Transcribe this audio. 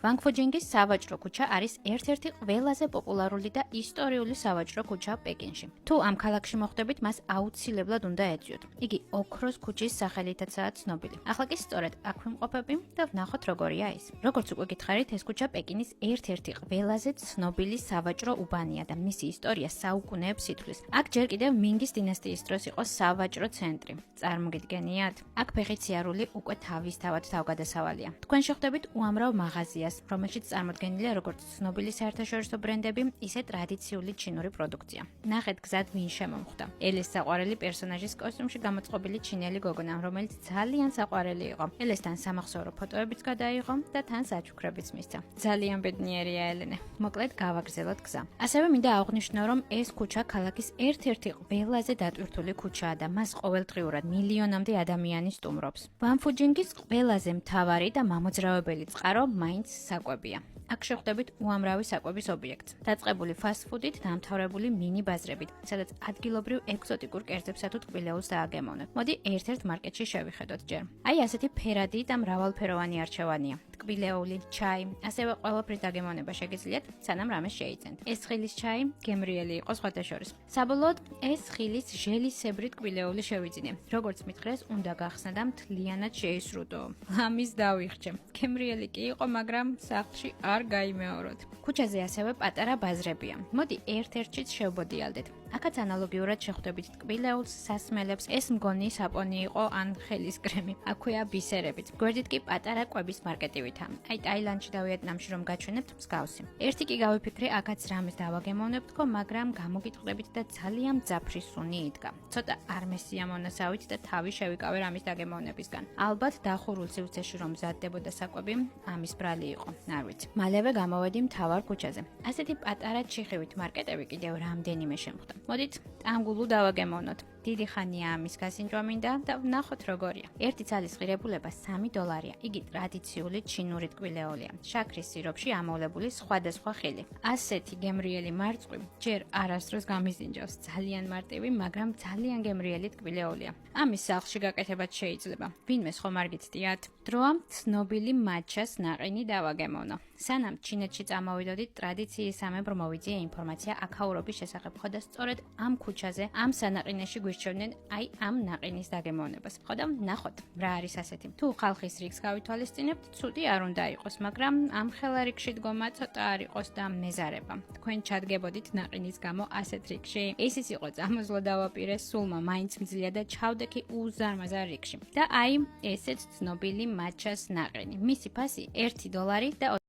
ვანგფუჯინგის სავაჭრო ქუჩა არის ერთ-ერთი ყველაზე პოპულარული და ისტორიული სავაჭრო ქუჩა პეკინში. თუ ამ ქალაქში მოხვდებით, მას აუცილებლად უნდა ეძიოთ. იგი ოქროს ქუჩის სახელითაცაა ცნობილი. ახლა კი სწორედ აქ ვიმყოფები და ვნახოთ როგორია ის. როგორც უკვე გითხარით, ეს ქუჩა პეკინის ერთ-ერთი ყველაზე ცნობილი სავაჭრო უბანია და მისი ისტორია საუკუნეებს ითვლის. აქ ჯერ კიდევ მინგის დინასტიის დროს იყო სავაჭრო ცენტრი. წარმოგიდგენიათ? აქ ფეხით სიარული უკვე თავისთავად თავგადასავალია. თქვენ შეხვდებით უამრავ მაღაზიას, რომელშიც წარმოდგენილია როგორც ცნობილი საერთაშორისო ბრენდები, ისე ტრადიციული ჩინური პროდუქცია. ნახეთ გზად ვინ შემომხვდა. ელის საყვარელი პერსონაჟის კოსტუმში გამოწყობილი ჩინელი გოგონა, რომელიც ძალიან საყვარელი იყო. ელესთან სამახსოვრო ფოტოებიც გადაიღო და თან საჩუქრებიც მისცა. ძალიან ბედნიერია ელენე. მოკლედ გავაგრძელოთ გზა. ასევე მინდა აღვნიშნო, რომ ეს ქუჩა ქალაქის ერთ-ერთი ყველაზე დატვირთული ქუჩაა და მას ყოველდღიურად მილიონამდე ადამიანი სტუმრობს. ვანფუჯინგის ყველაზე მთავარი და მამოძრავებელი წყარო მაინც საკვებია. აქ შეხვდებით უამრავი საკვების ობიექტს, დაწყებული ფასტ-ფუდით, დამთავრებული მინი ბაზრებით, სადაც ადგილობრივ ეგზოტიკურ კერძებსა თუ ტკბილეულს დააგემოვნებთ. მოდი ერთ-ერთ მარკეტში შევიხედოთ ჯერ. აი ასეთი ფერადი და მრავალფეროვანი არჩევანია. ტკბილეული, ჩაი, ასევე ყველაფრის დაგემოვნება შეგიძლიათ, სანამ რამეს შეიძენთ. ეს ხილის ჩაი გემრიელი იყო სხვათა შორის. საბოლოოდ ეს ხილის ჟელისებრი ტკბილეული შევიძინე. როგორც მითხრეს, უნდა გახსნა და მთლიანად შეისრუდო. ამის დავიხჩე. გემრიელი კი იყო, მაგრამ სახლში არ გაიმეოროთ. ქუჩაზე ასევე პატარა ბაზრებია. მოდი ერთ-ერთშიც შევბოდიალდეთ. აქაც ანალოგიურად შეხვდებით ტკბილეულს, სასმელებს, ეს მგონი საპონი იყო ან ხელის კრემი. აქვეა ბისერებიც. გვერდით კი პატარა კვების მარკეტივითა. აი ტაილანდში და ვიეტნამში რომ გაჩვენებთ მსგავსი. ერთი კი გავიფიქრე, აქაც რამეს დავაგემოვნებთქო, მაგრამ გამოგიტყდებით და ძალიან მძაფრი სუნი იდგა. ცოტა არ მესიამონასავით და თავი შევიკავე რამის დაგემოვნებისგან. ალბათ დახურულ სივრცეში რომ მზადდებოდა საკვები, ამის ბრალი იყო. არ ვიცი. მალევე გამოვედი მთავარ ქუჩაზე. ასეთი პატარა ჩიხივით მარკეტები კიდევ რამდენიმე შემხვდა. მოდით, ამ გულუ დავაგემოვნოთ. დიდი ხანია ამის გასინჯვა მინდა და ვნახოთ როგორია. ერთი ცალის ღირებულება $3. იგი ტრადიციული ჩინური ტკბილეულია. შაქრის სიროფში ამოვლებული სხვადასხვა ხილი. ასეთი გემრიელი მარწყვი ჯერ არასდროს გამიზინჯავს. ძალიან მარტივი, მაგრამ ძალიან გემრიელი ტკბილეულია. ამის სახლში გაკეთებაც შეიძლება. ვინმეს ხომ არ გიცდიათ? დროა ცნობილი მაჩას ნაყინი დავაგემოვნო. სანამ ჩინეთში წამოვიდოდით, ტრადიციისამებრ მოვიძიე ინფორმაცია აქაურობის შესახებ, ხო და სწორედ ამ ქუჩაზე, ამ სანაყინეში გვირჩევდნენ აი ამ ნაყინის დაგემოვნებას. ხო და ნახოთ, რა არის ასეთი. თუ ხალხის რიგს გავითვალისწინებთ, ცუდი არ უნდა იყოს, მაგრამ ამ ხელა რიგში დგომა ცოტა არ იყოს და მეზარება. თქვენ ჩადგებოდით ნაყინის გამო ასეთ რიგში? ისიც იყო წამოზლო დავაპირე, სულმა მაინც მძლია და ჩავდექი უზარმაზარ რიგში. და აი ესეც ცნობილი მაჩას ნაყინი. მისი ფასი $1 და